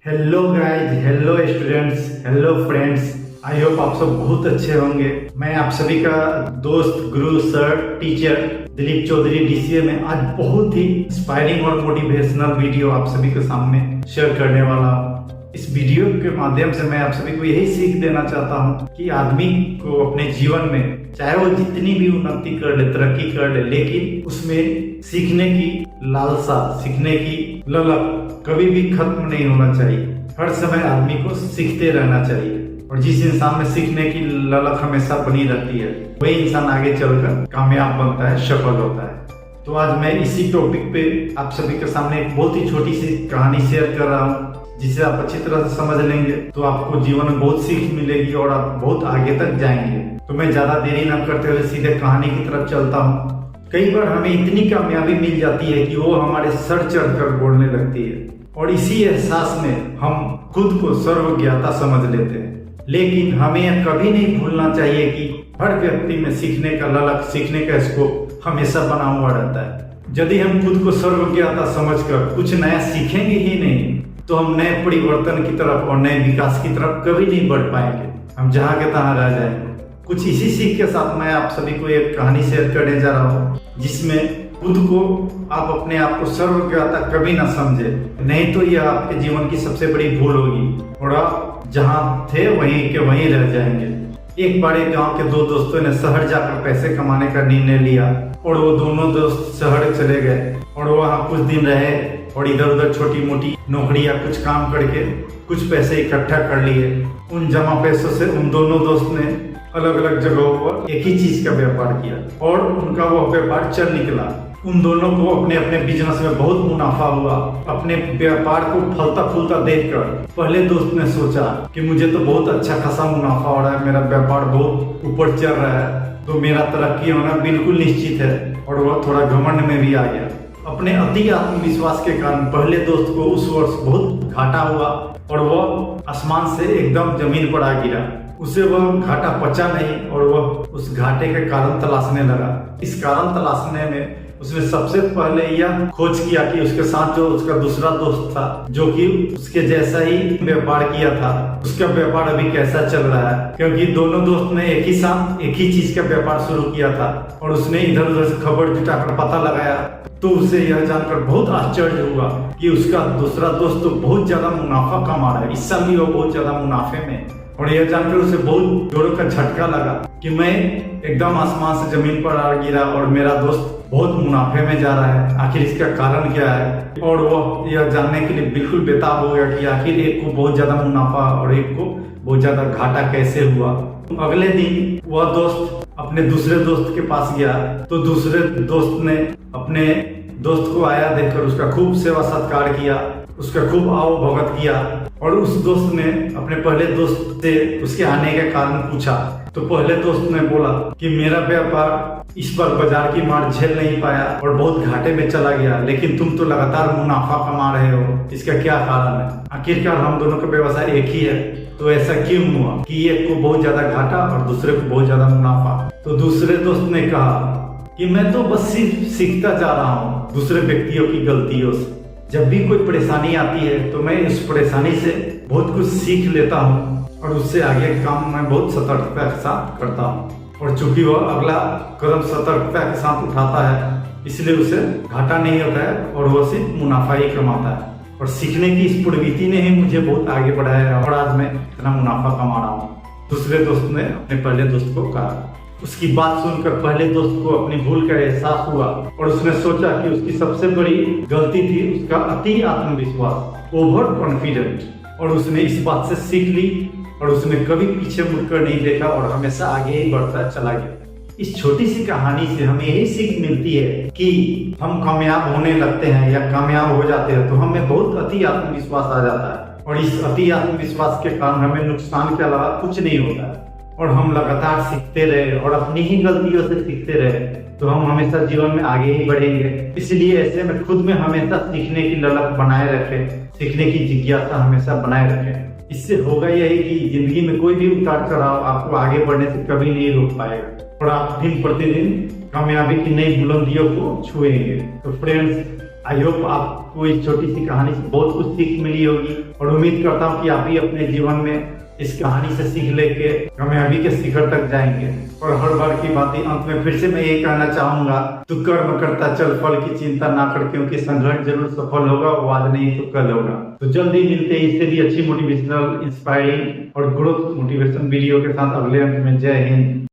Hello guys, hello students, hello friends. I hope आप सब बहुत अच्छे होंगे। मैं आप सभी का दोस्त, गुरु, sir, teacher Dilip Chaudhary DCA में आज बहुत ही इंस्पायरिंग और मोटिवेशनल वीडियो आप सभी के सामने शेयर करने वाला हूँ। इस वीडियो के माध्यम से मैं आप सभी को यही सीख देना चाहता हूँ कि आदमी को अपने जीवन में चाहे वो जितनी भी उन्नति कर ले, तरक्की कर ले, लेकिन उसमें सीखने की लालसा, सीखने की ललक कभी भी खत्म नहीं होना चाहिए। हर समय आदमी को सीखते रहना चाहिए और जिस इंसान में सीखने की ललक हमेशा बनी रहती है वही इंसान आगे चलकर कामयाब बनता है, सफल होता है। तो आज मैं इसी टॉपिक पे आप सभी के सामने एक बहुत ही छोटी सी कहानी शेयर कर रहा हूँ, जिसे आप अच्छी तरह से समझ लेंगे तो आपको जीवन में बहुत सीख मिलेगी और आप बहुत आगे तक जाएंगे। तो मैं ज्यादा देरी न करते हुए सीधे कहानी की तरफ चलता हूँ। कई बार हमें इतनी कामयाबी मिल जाती है कि वो हमारे सर चढ़कर बोलने लगती है और इसी एहसास में हम खुद को सर्वज्ञाता समझ लेते हैं। लेकिन हमें यह कभी नहीं भूलना चाहिए कि हर व्यक्ति में सीखने का ललक, सीखने का स्कोप हमेशा बना हुआ रहता है। यदि हम खुद को सर्वज्ञाता समझकर कुछ नया सीखेंगे ही नहीं तो हम नए परिवर्तन की तरफ और नए विकास की तरफ कभी नहीं बढ़ पाएंगे। हम जहाँ के तहाँ रह जाएंगे। कुछ इसी सीख के साथ मैं आप सभी को एक कहानी शेयर करने जा रहा हूँ, जिसमें खुद को आप अपने आप को सर्वज्ञाता कभी ना समझे, नहीं तो यह आपके जीवन की सबसे बड़ी भूल होगी और आप जहाँ थे वहीं के वहीं रह जाएंगे। एक बार एक गांव के दो दोस्तों ने शहर जाकर पैसे कमाने का निर्णय लिया और वो दोनों दोस्त शहर चले गए और वहाँ कुछ दिन रहे और इधर उधर छोटी मोटी नौकरी या कुछ काम करके कुछ पैसे इकट्ठा कर लिए। उन जमा पैसों से उन दोनों दोस्त ने अलग अलग जगहों पर एक ही चीज का व्यापार किया और उनका वह व्यापार चल निकला। उन दोनों को अपने अपने बिजनेस में बहुत मुनाफा हुआ। अपने व्यापार को फलता फूलता देखकर पहले दोस्त ने सोचा कि मुझे तो बहुत अच्छा खासा मुनाफा हो रहा है, मेरा व्यापार बहुत ऊपर चल रहा है, तो मेरा तरक्की होना बिल्कुल निश्चित है। और वह थोड़ा घमंड में भी आ गया। अपने अति आत्मविश्वास के कारण पहले दोस्त को उस वर्ष बहुत घाटा हुआ और वह आसमान से एकदम जमीन पर आ गिरा। उसे वह घाटा पचा नहीं और वह उस घाटे के कारण तलाशने लगा। इस कारण तलाशने में उसने सबसे पहले यह खोज किया कि उसके साथ जो उसका दूसरा दोस्त था, जो कि उसके जैसा ही व्यापार किया था, उसका व्यापार अभी कैसा चल रहा है। क्योंकि दोनों दोस्त ने एक ही साथ एक ही चीज का व्यापार शुरू किया था और उसने इधर उधर से खबर जुटाकर पता लगाया तो उसे यह जानकर बहुत आश्चर्य हुआ कि उसका दूसरा दोस्त तो बहुत ज्यादा मुनाफा कमा रहा है, इस साल भी वो बहुत ज्यादा मुनाफे में। और यह जानकर उसे बहुत जोरों का झटका लगा कि मैं एकदम आसमान से जमीन पर आ गिरा और मेरा दोस्त बहुत मुनाफे में जा रहा है, आखिर इसका कारण क्या है। और वह यह जानने के लिए बिल्कुल बेताब हो गया कि आखिर एक को बहुत ज्यादा मुनाफा और एक को बहुत ज्यादा घाटा कैसे हुआ। अगले दिन वह दोस्त अपने दूसरे दोस्त के पास गया तो दूसरे दोस्त ने अपने दोस्त को आया देखकर उसका खूब सेवा सत्कार किया, उसका खूब आओ भगत किया। और उस दोस्त ने अपने पहले दोस्त से उसके आने का कारण पूछा तो पहले दोस्त ने बोला कि मेरा व्यापार इस बार बाजार की मार झेल नहीं पाया और बहुत घाटे में चला गया, लेकिन तुम तो लगातार मुनाफा कमा रहे हो, इसका क्या कारण है। आखिरकार हम दोनों का व्यवसाय एक ही है, तो ऐसा क्यों हुआ कि एक को बहुत ज्यादा घाटा और दूसरे को बहुत ज्यादा मुनाफा। तो दूसरे दोस्त ने कहा कि मैं तो बस सिर्फ सीखता जा रहा हूँ दूसरे व्यक्तियों की गलतियों से। जब भी कोई परेशानी आती है तो मैं इस परेशानी से बहुत कुछ सीख लेता हूँ और उससे आगे काम मैं बहुत सतर्कता के साथ करता हूँ। और चूंकि वह अगला कदम सतर्कता के साथ उठाता है इसलिए उसे घाटा नहीं होता है और वह सिर्फ मुनाफा ही कमाता है। और सीखने की इस प्रवृत्ति ने ही मुझे बहुत आगे बढ़ाया है और आज मैं इतना मुनाफा कमा रहा हूँ। दूसरे दोस्त ने अपने पहले दोस्त को कहा। उसकी बात सुनकर पहले दोस्त को अपनी भूल का एहसास हुआ और उसने सोचा कि उसकी सबसे बड़ी गलती थी उसका अति आत्मविश्वास, ओवर कॉन्फिडेंट। और उसने इस बात से सीख ली और उसने कभी पीछे मुड़कर नहीं देखा और हमेशा आगे ही बढ़ता चला गया। इस छोटी सी कहानी से हमें यही सीख मिलती है कि हम कामयाब होने लगते हैं या कामयाब हो जाते हैं तो हमें बहुत अति आत्मविश्वास आ जाता है और इस अति आत्मविश्वास के कारण हमें नुकसान के अलावा कुछ नहीं होता है। और हम लगातार सीखते रहे और अपनी ही गलतियों से सीखते रहे तो हम हमेशा जीवन में आगे ही बढ़ेंगे। इसलिए ऐसे में खुद में हमेशा सीखने की ललक बनाए रखें, सीखने की जिज्ञासा हमेशा बनाए रखें। इससे होगा यही कि जिंदगी में कोई भी उतार चढ़ाव आपको आगे बढ़ने से कभी नहीं रोक पाएगा और आप दिन प्रतिदिन कामयाबी की नई बुलंदियों को छुएंगे। तो फ्रेंड्स, आई होप आपको इस छोटी सी कहानी से बहुत कुछ सीख मिली होगी और उम्मीद करता हूँ कि आप भी अपने जीवन में इस कहानी से सीख लेके कामयाबी के शिखर तक जाएंगे। और हर बार की बात अंत में फिर से मैं ये कहना चाहूंगा, तू कर्म करता चल, फल की चिंता ना कर, क्योंकि संघर्ष जरूर सफल होगा, वो आज नहीं तो कल होगा। तो जल्दी मिलते हैं इससे भी अच्छी मोटिवेशनल, इंस्पायरिंग और ग्रोथ मोटिवेशन वीडियो के साथ अगले अंक में। जय हिंद।